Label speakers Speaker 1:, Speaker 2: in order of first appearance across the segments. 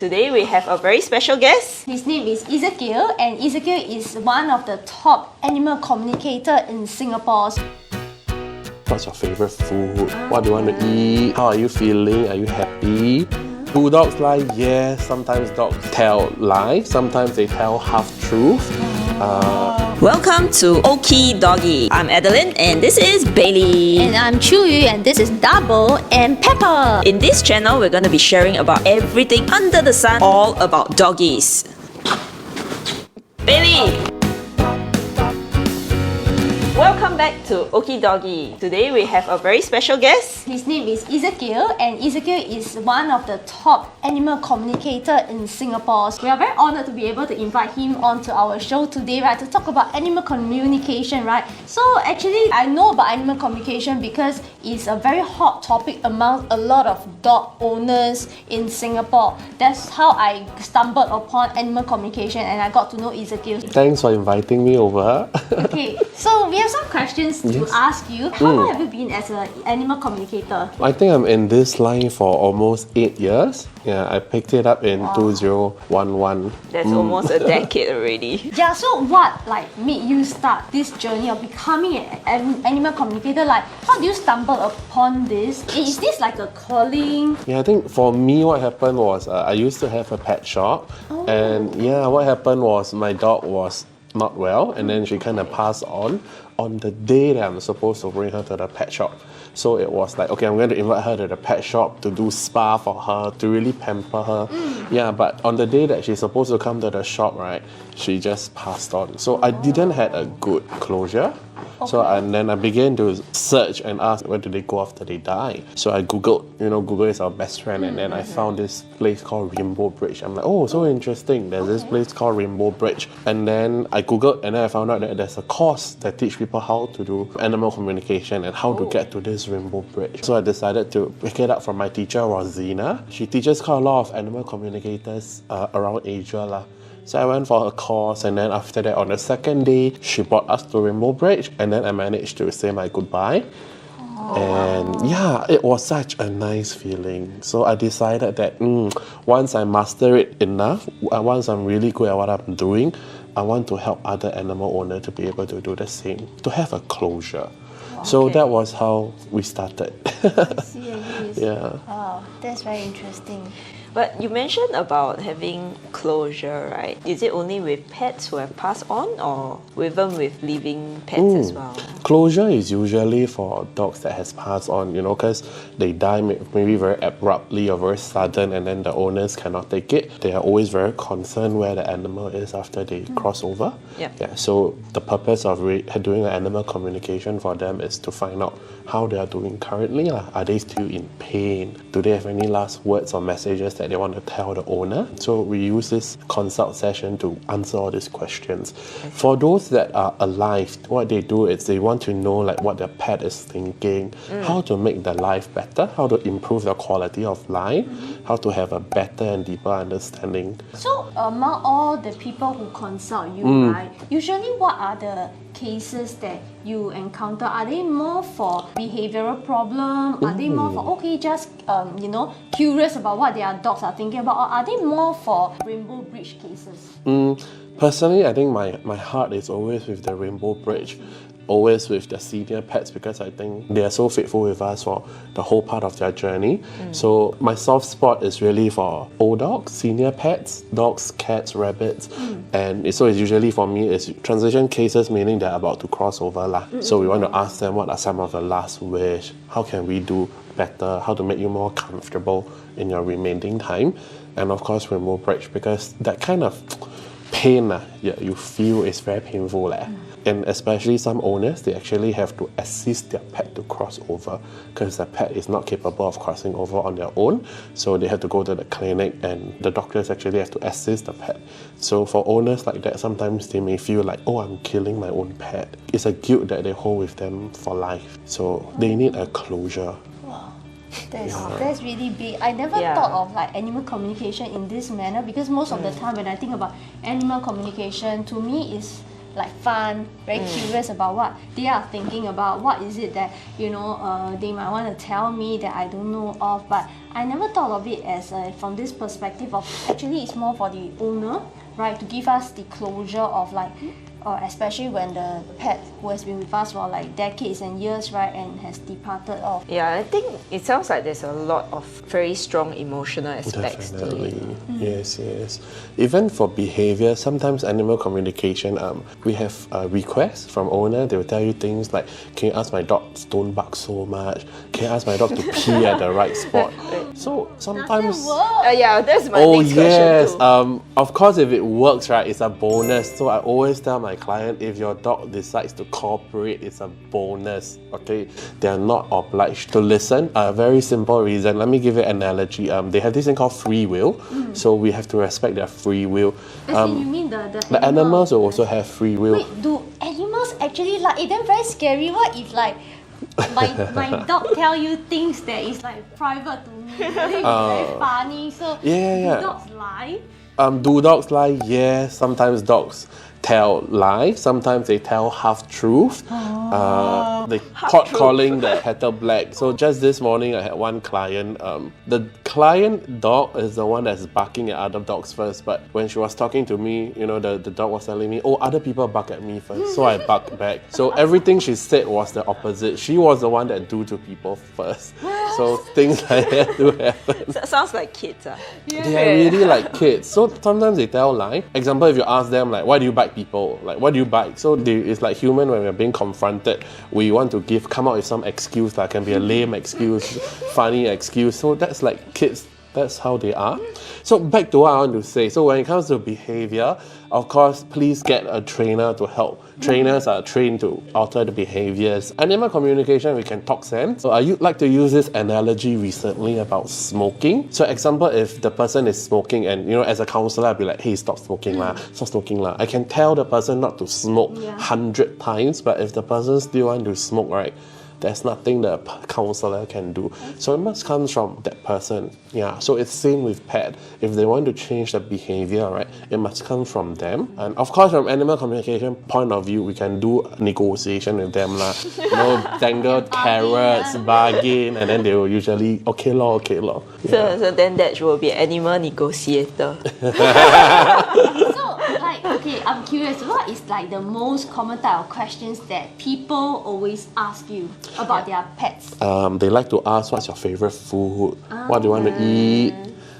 Speaker 1: Today we have a very special guest.
Speaker 2: His name is Ezekiel, and Ezekiel is one of the top animal communicator in Singapore.
Speaker 3: What's your favorite food? What do you want to eat? How are you feeling? Are you happy? Do dogs lie? Yes. Sometimes dogs tell lies. Sometimes they tell half truth.
Speaker 1: Welcome to Okie Doggie. I'm Adeline and this is Bailey.
Speaker 2: And I'm Chuyu, and this is Double and Pepper.
Speaker 1: In this channel, we're going to be sharing about everything under the sun, all about doggies. Bailey! Welcome back to Okie Doggie. Today we have a very special guest.
Speaker 2: His name is Ezekiel, and Ezekiel is one of the top animal communicator in Singapore. We are very honored to be able to invite him onto our show today, right, to talk about animal communication, right? So actually, I know about animal communication because it's a very hot topic among a lot of dog owners in Singapore. That's how I stumbled upon animal communication, and I got to know Ezekiel.
Speaker 3: Thanks for inviting me over.
Speaker 2: Okay, so we have some questions to ask you. How long have you been as an animal communicator?
Speaker 3: I think I'm in this line for almost 8 years. Yeah, I picked it up in 2011.
Speaker 1: That's almost a decade already.
Speaker 2: Yeah, so what made you start this journey of becoming an animal communicator? Like, how do you stumble upon this? Is this like a calling?
Speaker 3: Yeah, I think for me what happened was I used to have a pet shop. And yeah, what happened was my dog was not well, and then she kind of passed on the day that I'm supposed to bring her to the pet shop. So it was like, okay, I'm going to invite her to the pet shop to do spa for her, to really pamper her. Yeah, but on the day that she's supposed to come to the shop, right, she just passed on. So I didn't have a good closure. So and then I began to search and ask, where do they go after they die? So I googled, Google is our best friend, and then I found this place called Rainbow Bridge. I'm like, oh, so interesting. There's this place called Rainbow Bridge. And then I googled, and then I found out that there's a course that teach people how to do animal communication and how to get to this Rainbow Bridge. So I decided to pick it up from my teacher, Rosina. She teaches quite a lot of animal communicators around Asia lah. So I went for a course, and then after that, on the second day, she brought us to Rainbow Bridge, and then I managed to say my goodbye. And yeah, it was such a nice feeling. So I decided that once I master it enough, once I'm really good at what I'm doing, I want to help other animal owners to be able to do the same, to have a closure. So that was how we started.
Speaker 2: I see.
Speaker 3: Yeah.
Speaker 2: Wow, that's very interesting.
Speaker 1: But you mentioned about having closure, right? Is it only with pets who have passed on, or even with living pets as well?
Speaker 3: Closure is usually for dogs that has passed on, because they die maybe very abruptly or very sudden, and then the owners cannot take it. They are always very concerned where the animal is after they cross over.
Speaker 1: Yep.
Speaker 3: Yeah. So the purpose of doing an animal communication for them is to find out how they are doing currently. Are they still in pain? Do they have any last words or messages that they want to tell the owner? So we use this consult session to answer all these questions. For those that are alive, what they do is they want to know what their pet is thinking, how to make their life better, how to improve the quality of life, how to have a better and deeper understanding.
Speaker 2: So among all the people who consult you, right, usually what are the cases that you encounter? Are they more for behavioral problem? Are they more for just curious about what their dogs are thinking about, or are they more for Rainbow Bridge cases?
Speaker 3: Personally, I think my heart is always with the Rainbow Bridge, always with the senior pets, because I think they are so faithful with us for the whole part of their journey. So my soft spot is really for old dogs, senior pets, dogs, cats, rabbits. And so it's usually for me, it's transition cases, meaning they're about to cross over lah. So we want to ask them what are some of the last wish, how can we do better, how to make you more comfortable in your remaining time. And of course Rainbow Bridge, because that kind of pain you feel is very painful. And especially some owners, they actually have to assist their pet to cross over because the pet is not capable of crossing over on their own. So they have to go to the clinic, and the doctors actually have to assist the pet. So for owners like that, sometimes they may feel like, oh, I'm killing my own pet. It's a guilt that they hold with them for life. So they need a closure.
Speaker 2: That's really big. I never thought of animal communication in this manner, because most of the time when I think about animal communication, to me is like fun, very curious about what they are thinking about. What is it that they might want to tell me that I don't know of. But I never thought of it as from this perspective of actually it's more for the owner, right, to give us the closure of like. Especially when the pet who has been with us for like decades and years, right, and has departed off.
Speaker 1: Yeah, I think it sounds like there's a lot of very strong emotional aspects to
Speaker 3: Definitely.
Speaker 1: it.
Speaker 3: Yes. Even for behavior, sometimes animal communication, we have requests from owner. They will tell you things like, can you ask my dog don't bark so much? Can you ask my dog to pee at the right spot? So sometimes...
Speaker 2: Does it work?
Speaker 1: Yeah, that's my
Speaker 3: Oh
Speaker 1: next
Speaker 3: yes,
Speaker 1: question too.
Speaker 3: of course if it works, right, it's a bonus. So I always tell my client, if your dog decides to cooperate, it's a bonus, okay? They are not obliged to listen. A very simple reason, let me give you an analogy. They have this thing called free will, so we have to respect their free will.
Speaker 2: As in, you mean the
Speaker 3: Animals will also have free will.
Speaker 2: Wait, do animals actually like it? Then very scary. What if like my dog tell you things that is like private to me? Really very funny. So
Speaker 3: Yeah.
Speaker 2: do dogs lie?
Speaker 3: Do dogs lie? Yes, sometimes dogs tell lies, sometimes they tell half-truth. They caught calling the kettle black. So just this morning I had one client, the client dog is the one that's barking at other dogs first, but when she was talking to me, the dog was telling me, oh, other people bark at me first, so I barked back. So everything she said was the opposite. She was the one that do to people first. So things like that do happen.
Speaker 1: Sounds like kids.
Speaker 3: They are really like kids. So sometimes they tell lie. Example, if you ask them like, why do you bite people? Like, why do you bite? So it's like human when we're being confronted, we want to come up with some excuse that can be a lame excuse, funny excuse. So that's like kids. That's how they are. So back to what I want to say. So when it comes to behavior, of course, please get a trainer to help. Trainers are trained to alter the behaviors. Animal communication, we can talk sense. So I like to use this analogy recently about smoking. So example, if the person is smoking and, as a counselor, I'll be like, hey, stop smoking lah, stop smoking lah. I can tell the person not to smoke 100 times, but if the person still want to smoke, right, there's nothing the counselor can do. So it must come from that person. Yeah. So it's same with pet. If they want to change the behavior, right, it must come from them. And of course, from animal communication point of view, we can do negotiation with them lah. Dangle carrots, bargain, and then they will usually okay lor. Yeah.
Speaker 1: So then that will be animal negotiator.
Speaker 2: So, like, okay, I'm curious, what is like the most common type of questions that people always ask you about their pets?
Speaker 3: They like to ask, what's your favorite food? What do you want to eat?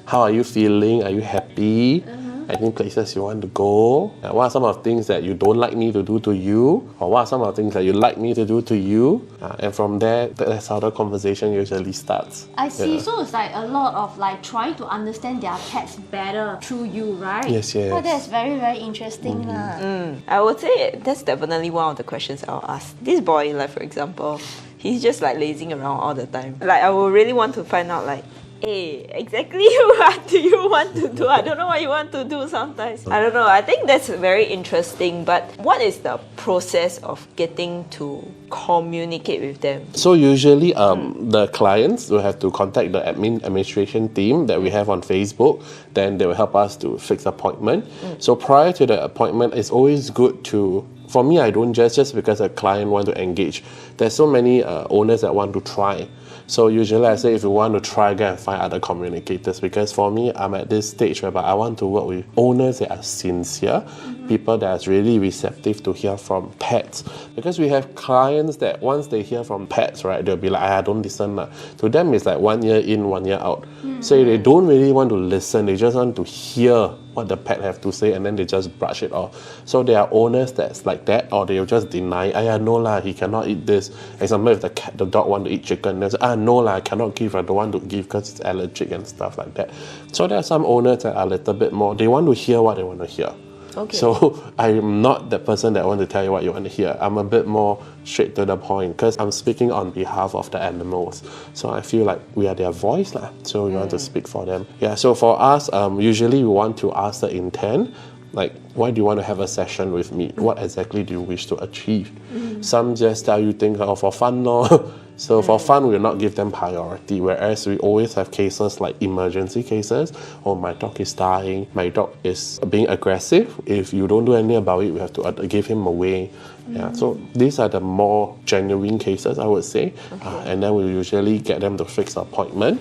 Speaker 3: How are you feeling? Are you happy? Any places you want to go? What are some of the things that you don't like me to do to you? Or what are some of the things that you like me to do to you? And from there, that's how the conversation usually starts.
Speaker 2: I see. Yeah. So it's like a lot of like trying to understand their pets better through you, right?
Speaker 3: Yes.
Speaker 2: Oh, that's very, very interesting.
Speaker 1: I would say that's definitely one of the questions I'll ask. This boy, like for example, he's just like lazing around all the time. Like I would really want to find out like, hey, exactly what do you want to do? I don't know what you want to do sometimes. I don't know. I think that's very interesting. But what is the process of getting to communicate with them?
Speaker 3: So usually the clients will have to contact the administration team that we have on Facebook. Then they will help us to fix appointment. So prior to the appointment, it's always good to... For me, I don't just because a client want to engage. There's so many owners that want to try. So usually I say if you want to try, go and find other communicators, because for me, I'm at this stage whereby I want to work with owners that are sincere, people that are really receptive to hear from pets. Because we have clients that once they hear from pets, right, they'll be like, I don't listen. To them, it's like 1 year in, 1 year out. So they don't really want to listen, they just want to hear what the pet have to say and then they just brush it off. So there are owners that's like that, or they'll just deny, no lah, he cannot eat this. Example, if the dog want to eat chicken, they'll say, no lah, I cannot give, I don't want to give because it's allergic and stuff like that. So there are some owners that are a little bit more, they want to hear what they want to hear.
Speaker 1: Okay.
Speaker 3: So I'm not the person that want to tell you what you want to hear. I'm a bit more straight to the point because I'm speaking on behalf of the animals. So I feel like we are their voice lah. So we want to speak for them. Yeah. So for us, usually we want to ask the intent. Like, why do you want to have a session with me? What exactly do you wish to achieve? Some just tell you things for fun, lor. So for fun, we'll not give them priority, whereas we always have cases like emergency cases. Oh, my dog is dying, my dog is being aggressive. If you don't do anything about it, we have to give him away. Yeah, so these are the more genuine cases, I would say. And then we usually get them to fix an appointment.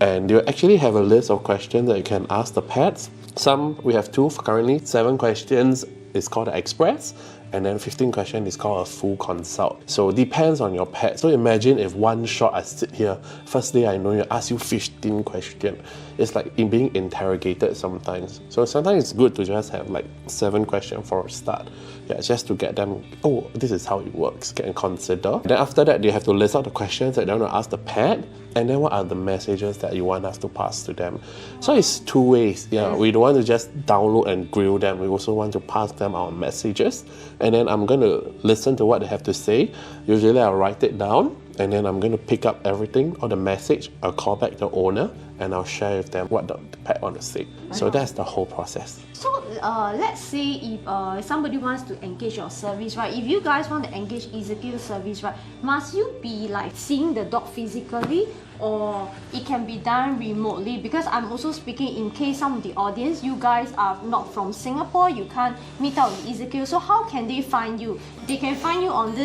Speaker 3: And you actually have a list of questions that you can ask the pets. Some, we have 2 currently, 7 questions is called the Express. And then 15 questions is called a full consult. So it depends on your pet. So imagine if one shot I sit here, first day I know you ask you 15 questions. It's like being interrogated sometimes. So sometimes it's good to just have like 7 questions for a start. Yeah, just to get them, oh, this is how it works, can consider. Then after that, they have to list out the questions that they want to ask the pet, and then what are the messages that you want us to pass to them. So it's 2 ways. Yeah, we don't want to just download and grill them. We also want to pass them our messages, and then I'm going to listen to what they have to say. Usually I'll write it down, and then I'm going to pick up everything or the message. I'll call back the owner, and I'll share with them what the pet wants to say. So that's the whole process.
Speaker 2: So let's say if somebody wants to engage your service, right? If you guys want to engage Ezekiel's service, right? Must you be like seeing the dog physically, or it can be done remotely? Because I'm also speaking in case some of the audience, you guys are not from Singapore, you can't meet up with Ezekiel. So how can they find you? They can find you on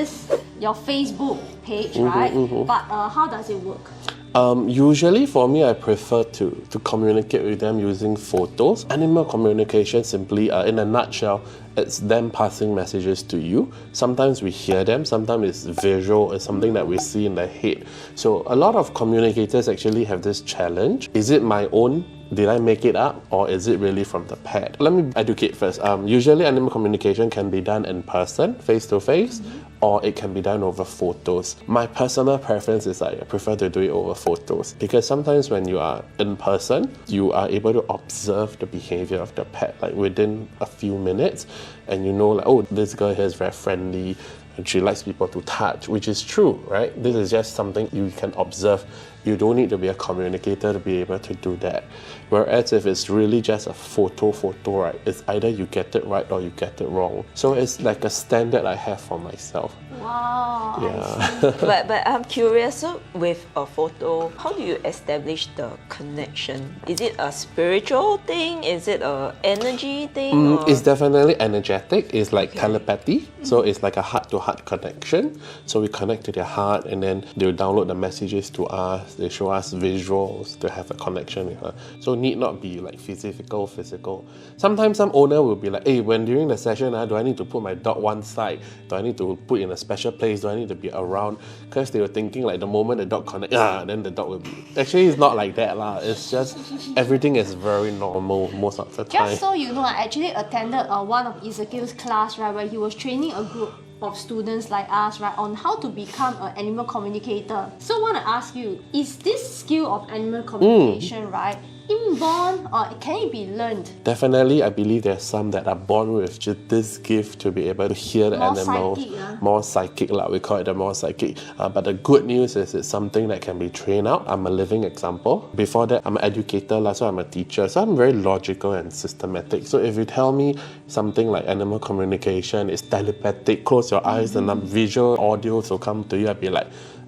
Speaker 2: your Facebook page, right? But how does it work?
Speaker 3: Usually for me, I prefer to communicate with them using photos. Animal communication simply, in a nutshell, it's them passing messages to you. Sometimes we hear them, sometimes it's visual, it's something that we see in the head. So a lot of communicators actually have this challenge. Is it my own? Did I make it up, or is it really from the pet? Let me educate first. Usually animal communication can be done in person, face to face, or it can be done over photos. My personal preference is I prefer to do it over photos, because sometimes when you are in person, you are able to observe the behavior of the pet, like within a few minutes, and you know, like, oh, this girl here is very friendly, and she likes people to touch, which is true, right? This is just something you can observe. You don't need to be a communicator to be able to do that. Whereas if it's really just a photo, right, it's either you get it right or you get it wrong. So it's like a standard I have for myself.
Speaker 2: Wow.
Speaker 3: Yeah.
Speaker 1: But I'm curious, so with a photo, how do you establish the connection? Is it a spiritual thing? Is it a energy thing?
Speaker 3: It's definitely energetic. It's like telepathy. So it's like a heart-to-heart connection. So we connect to their heart, and then they'll download the messages to us. They show us visuals to have a connection with her. So need not be like physical. Sometimes some owner will be like, hey, when during the session, do I need to put my dog one side? Do I need to put in a special place? Do I need to be around? Because they were thinking like the moment the dog connects, then the dog will be. Actually, it's not like that lah. It's just everything is very normal most of the time.
Speaker 2: Just so you know, I actually attended one of Ezekiel's class, right, where he was training a group of students like us, right, on how to become an animal communicator. So I want to ask you, is this skill of animal communication, right, inborn, or can it be learned?
Speaker 3: Definitely, I believe there's some that are born with just this gift to be able to hear the animals. More psychic, we call it the more psychic. But the good news is it's something that can be trained out. I'm a living example. Before that, I'm an educator, so I'm a teacher. So I'm very logical and systematic. So if you tell me something like animal communication is telepathic, close your eyes and visual audios will come to you,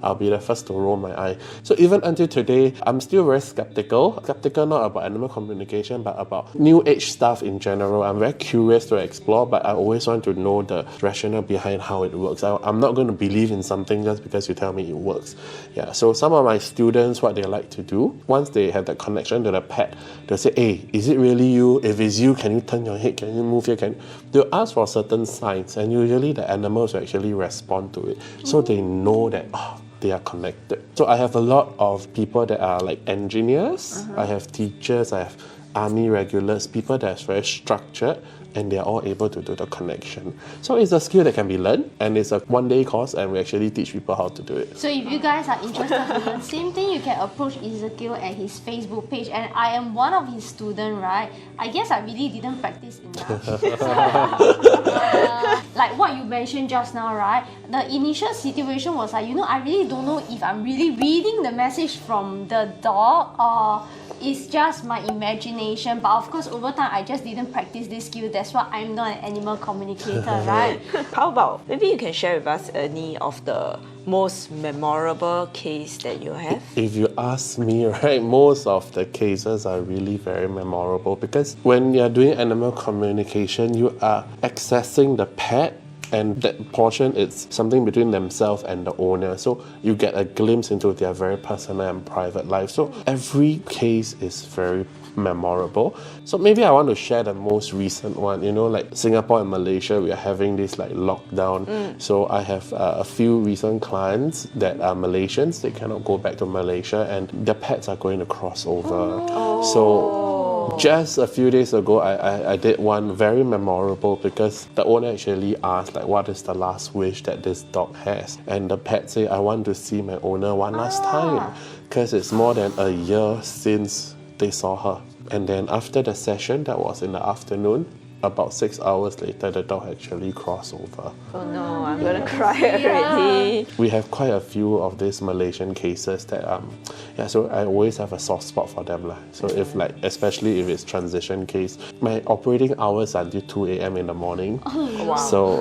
Speaker 3: I'll be the first to roll my eye. So even until today, I'm still very skeptical. Skeptical not about animal communication, but about new age stuff in general. I'm very curious to explore, but I always want to know the rationale behind how it works. I'm not going to believe in something just because you tell me it works. Yeah. So some of my students, what they like to do, once they have that connection to the pet, they'll say, hey, is it really you? If it's you, can you turn your head? Can you move here? They'll ask for certain signs, and usually the animals will actually respond to it. So they know that, they are connected. So I have a lot of people that are like engineers, I have teachers, I have army regulars, people that's very structured, and they're all able to do the connection. So it's a skill that can be learned, and it's a one-day course, and we actually teach people how to do it.
Speaker 2: So if you guys are interested to learn, same thing, you can approach Ezekiel at his Facebook page, and I am one of his students, right? I guess I really didn't practice enough. Like what you mentioned just now, right? The initial situation was like, I really don't know if I'm really reading the message from the dog, or it's just my imagination. explanation, but of course over time I just didn't practice this skill. That's why I'm not an animal communicator, right?
Speaker 1: How about maybe you can share with us any of the most memorable case that you have?
Speaker 3: If you ask me, right, most of the cases are really very memorable because when you're doing animal communication, you are accessing the pet, and that portion it's something between themselves and the owner. So you get a glimpse into their very personal and private life. So every case is very memorable. So maybe I want to share the most recent one. You know, like Singapore and Malaysia, we are having this like lockdown. So I have a few recent clients that are Malaysians. They cannot go back to Malaysia, and their pets are going to cross over. So just a few days ago, I did one very memorable because the owner actually asked like, what is the last wish that this dog has? And the pet said, I want to see my owner one last time because it's more than a year since they saw her. And then after the session, that was in the afternoon, about 6 hours later, the dog actually crossed over.
Speaker 1: Oh no, I'm gonna cry already.
Speaker 3: We have quite a few of these Malaysian cases that so I always have a soft spot for them lah. So if like, especially if it's transition case, my operating hours are until 2 a.m. in the morning.
Speaker 1: Wow.
Speaker 3: So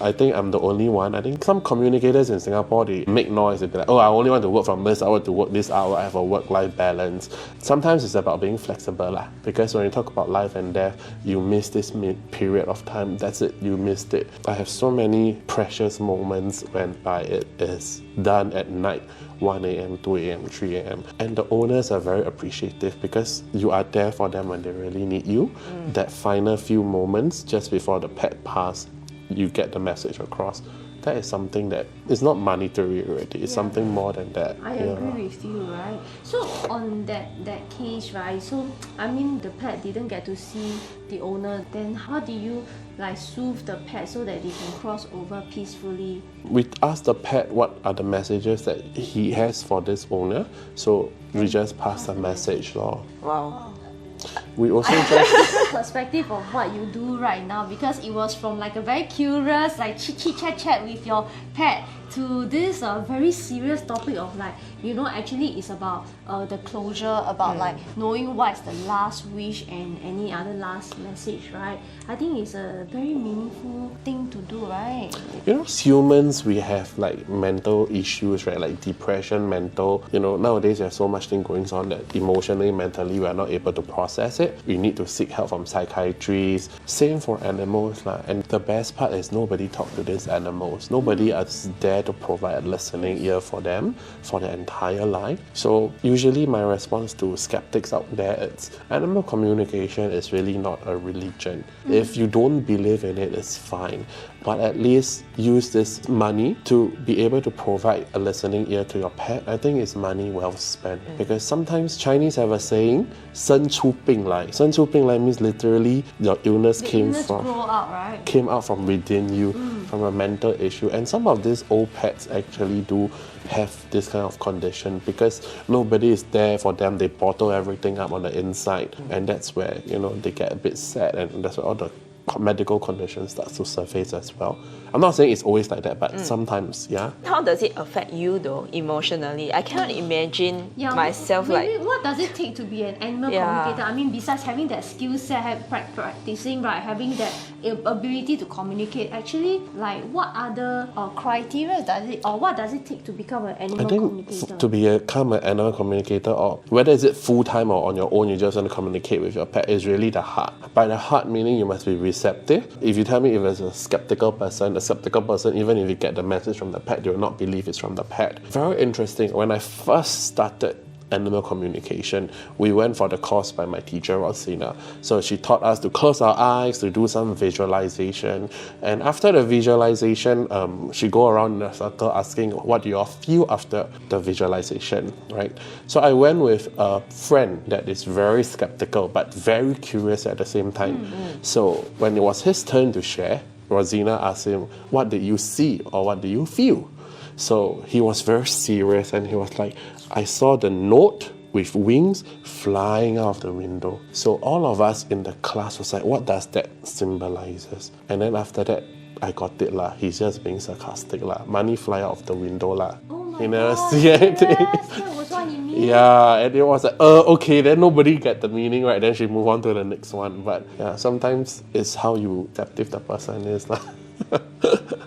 Speaker 3: I think I'm the only one. I think some communicators in Singapore, they make noise. They be like, oh, I only want to work from this hour to work this hour. I have a work-life balance. Sometimes it's about being flexible lah. Because when you talk about life and death, you miss this period of time. That's it. You missed it. I have so many precious moments when it is done at night. 1 a.m., 2 a.m., 3 a.m. And the owners are very appreciative because you are there for them when they really need you. That final few moments just before the pet pass, you get the message across. That is something that is not monetary already. It's something more than that.
Speaker 2: I agree with you, right? So on that case, right? So I mean, the pet didn't get to see the owner. Then how do you like soothe the pet so that they can cross over peacefully?
Speaker 3: We asked the pet what are the messages that he has for this owner. So we just pass the message, lor.
Speaker 1: Wow.
Speaker 3: We also
Speaker 2: I
Speaker 3: just
Speaker 2: the perspective of what you do right now, because it was from like a very curious, like chit chat with your pet to this very serious topic of like, you know, actually it's about the closure, about like knowing what's the last wish and any other last message, right? I think it's a very meaningful thing to do, right?
Speaker 3: You know, as humans, we have like mental issues, right? Like depression, mental, you know, nowadays there's so much thing going on that emotionally, mentally, we are not able to process it. We need to seek help from psychiatrists. Same for animals lah. And the best part is nobody talk to these animals. Nobody is there to provide a listening ear for them for their entire life. So usually my response to skeptics out there is animal communication is really not a religion. If you don't believe in it, it's fine. But at least use this money to be able to provide a listening ear to your pet. I think it's money well spent. Because sometimes Chinese have a saying, 生出病来. 生出病来 means literally your illness came out from within you, from a mental issue. And some of these old pets actually do have this kind of condition because nobody is there for them. They bottle everything up on the inside. And that's where, you know, they get a bit sad, and that's where all the medical conditions start to surface as well. I'm not saying it's always like that, but sometimes, yeah.
Speaker 1: How does it affect you though, emotionally? I cannot imagine myself
Speaker 2: maybe
Speaker 1: like...
Speaker 2: what does it take to be an animal communicator? I mean, besides having that skill set, practicing, right, having that ability to communicate, actually, like what other criteria does it, or what does it take to become an animal communicator?
Speaker 3: To become an animal communicator, or whether is it full-time or on your own, you just want to communicate with your pet, is really the heart. By the heart, meaning you must be receptive. If you tell me if it's a skeptical person, even if you get the message from the pet, they will not believe it's from the pet. Very interesting. When I first started animal communication, we went for the course by my teacher Rosina. So she taught us to close our eyes, to do some visualization. And after the visualization, she go around in a circle asking, what do you all feel after the visualization, right? So I went with a friend that is very skeptical but very curious at the same time. So when it was his turn to share, Rosina asked him, what did you see or what do you feel? So he was very serious and he was like, I saw the note with wings flying out of the window. So all of us in the class was like, what does that symbolizes? And then after that, I got it lah. He's just being sarcastic lah. Money fly out of the window lah.
Speaker 2: Oh my
Speaker 3: he never
Speaker 2: God,
Speaker 3: see anything.
Speaker 2: yes, that was what he meant.
Speaker 3: Yeah, and it was like, okay, then nobody get the meaning, right? Then she move on to the next one. But yeah, sometimes it's how you receptive the person is.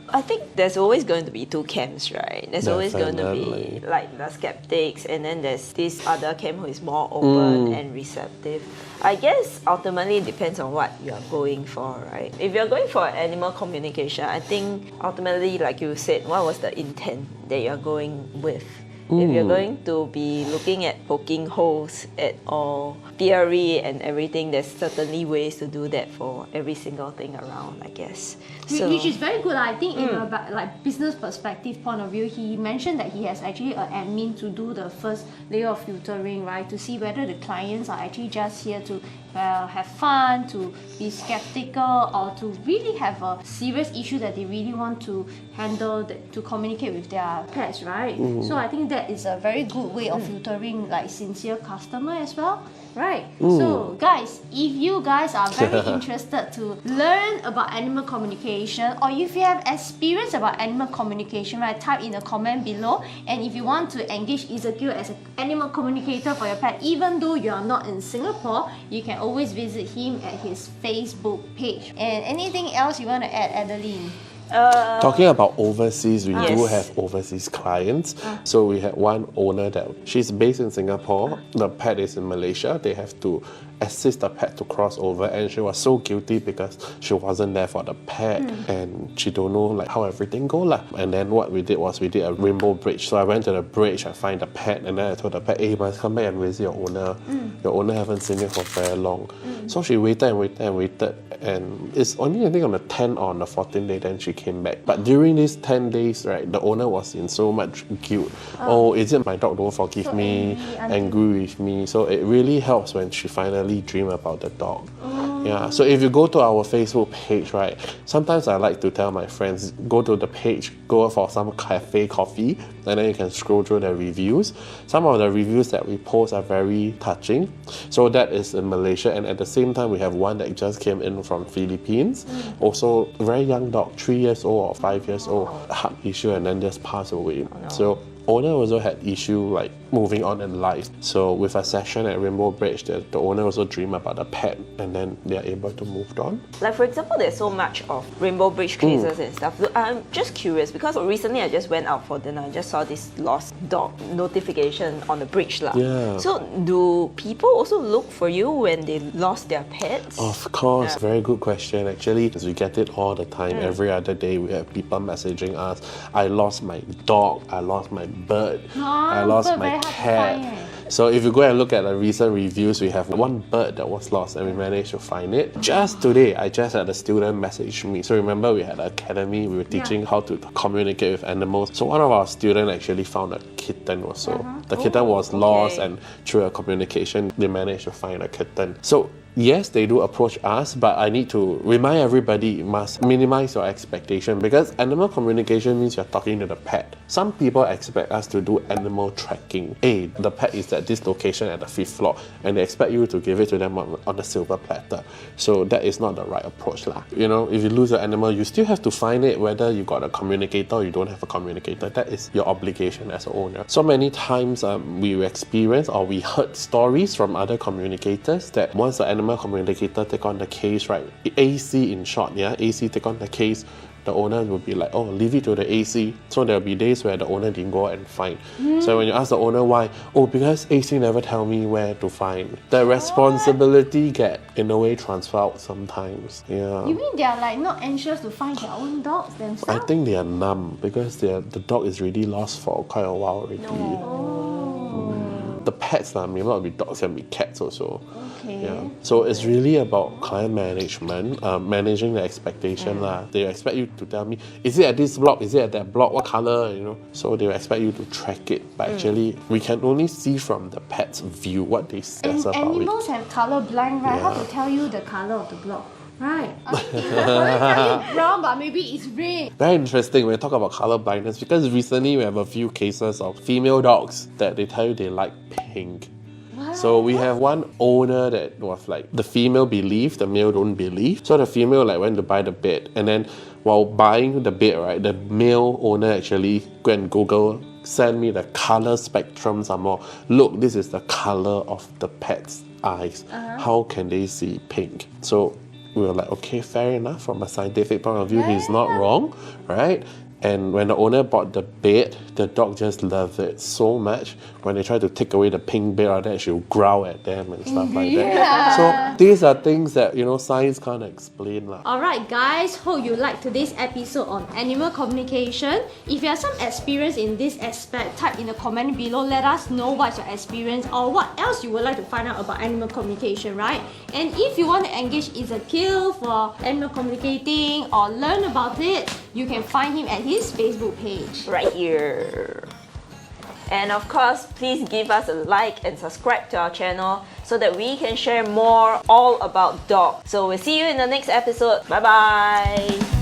Speaker 1: I think there's always going to be two camps, right? There's always going to
Speaker 3: Definitely.
Speaker 1: be like the skeptics, and then there's this other camp who is more open and receptive. I guess ultimately it depends on what you're going for, right? If you're going for animal communication, I think ultimately, like you said, what was the intent that you're going with? If you're going to be looking at poking holes at all theory and everything, there's certainly ways to do that for every single thing around, I guess.
Speaker 2: Which is very good. I think in a like business perspective point of view, he mentioned that he has actually an admin to do the first layer of filtering, right? To see whether the clients are actually just here to have fun, to be skeptical, or to really have a serious issue that they really want to handle, to communicate with their pets, right? So I think that is a very good way of filtering like sincere customer as well. Right. So guys, if you guys are very interested to learn about animal communication, or if you have experience about animal communication, right, type in a comment below. And if you want to engage Ezekiel as an animal communicator for your pet, even though you are not in Singapore, you can always visit him at his Facebook page. And anything else you want to add, Adeline?
Speaker 3: Talking about overseas, we do
Speaker 1: Yes.
Speaker 3: have overseas clients. So we had one owner that she's based in Singapore. The pet is in Malaysia. They have to assist the pet to cross over, and she was so guilty because she wasn't there for the pet and she don't know like how everything go lah. And then what we did was we did a rainbow bridge. So I went to the bridge, I find the pet, and then I told the pet, hey, you must come back and visit your owner. Your owner haven't seen it for very long. So she waited and waited and waited, and it's only I think on the 10th or on the 14th day then she came back. But during these 10 days, right, the owner was in so much guilt. Oh, is it my dog don't forgive me, angry with me? So it really helps when she finally dream about the dog. Yeah, so if you go to our Facebook page, right, sometimes I like to tell my friends, go to the page, go for some cafe coffee, and then you can scroll through the reviews. Some of the reviews that we post are very touching. So that is in Malaysia, and at the same time we have one that just came in from Philippines. Also a very young dog, 3 years old or 5 years old, heart issue, and then just passed away. So owner also had issue like moving on in life. So with a session at Rainbow Bridge, the owner also dream about the pet, and then they are able to move on.
Speaker 1: Like for example, there's so much of Rainbow Bridge cases and stuff. I'm just curious because recently I just went out for dinner. I just saw this lost dog notification on the bridge lah.
Speaker 3: Yeah.
Speaker 1: So do people also look for you when they lost their pets?
Speaker 3: Of course, very good question. Actually, we get it all the time. Every other day, we have people messaging us. I lost my dog. I lost my bird. I lost
Speaker 2: bird
Speaker 3: my
Speaker 2: very hard to
Speaker 3: cat.
Speaker 2: find, eh?
Speaker 3: So if you go and look at the recent reviews, we have one bird that was lost, and we managed to find it. Just today, I just had a student message me. So remember, we had an academy. We were teaching how to communicate with animals. So one of our students actually found a kitten also. The kitten was lost, and through a communication, they managed to find a kitten. So yes, they do approach us, but I need to remind everybody, you must minimize your expectation, because animal communication means you're talking to the pet. Some people expect us to do animal tracking. Hey, the pet is at this location at the 5th floor, and they expect you to give it to them on a silver platter. So that is not the right approach lah. You know, if you lose your animal, you still have to find it, whether you got a communicator or you don't have a communicator. That is your obligation as an owner. So many times we experience or we heard stories from other communicators that once the animal communicator take on the case, right, AC in short, yeah, AC take on the case, the owner will be like, oh, leave it to the AC. So there'll be days where the owner didn't go and find. So when you ask the owner why, oh, because AC never tell me where to find. The responsibility get in a way transferred out sometimes. Yeah.
Speaker 2: You mean they are like not anxious to find their own dogs
Speaker 3: I
Speaker 2: themselves?
Speaker 3: think they are numb because the dog is really lost for quite a while already. The pets may not be dogs, can be cats also.
Speaker 2: Okay.
Speaker 3: Yeah. So it's really about client management, managing the expectation lah. They expect you to tell me, is it at this block? Is it at that block? What color? You know. So they expect you to track it, but actually we can only see from the pet's view what they say
Speaker 2: And
Speaker 3: about
Speaker 2: animals have color blind, right? How to tell you the color of the block? Right. It will probably tell you brown, but maybe it's red.
Speaker 3: Very interesting when you talk about color blindness, because recently we have a few cases of female dogs that they tell you they like pink. So we have one owner that was like, the female believe, the male don't believe. So the female like went to buy the bed, and then while buying the bed, right, the male owner actually go and Google send me the color spectrum some more. Look, this is the color of the pet's eyes. How can they see pink? So we were like, okay, fair enough. From a scientific point of view, he's not wrong, right? And when the owner bought the bed, the dog just loved it so much. When they try to take away the pink bed or that, she'll growl at them and stuff like that. So these are things that, science can't explain.
Speaker 2: Alright guys, hope you liked today's episode on animal communication. If you have some experience in this aspect, type in the comment below, let us know what's your experience or what else you would like to find out about animal communication, right? And if you want to engage Ezekiel for animal communicating or learn about it, you can find him at his Facebook page.
Speaker 1: Right here. And of course, please give us a like and subscribe to our channel so that we can share more all about dogs. So we'll see you in the next episode. Bye bye.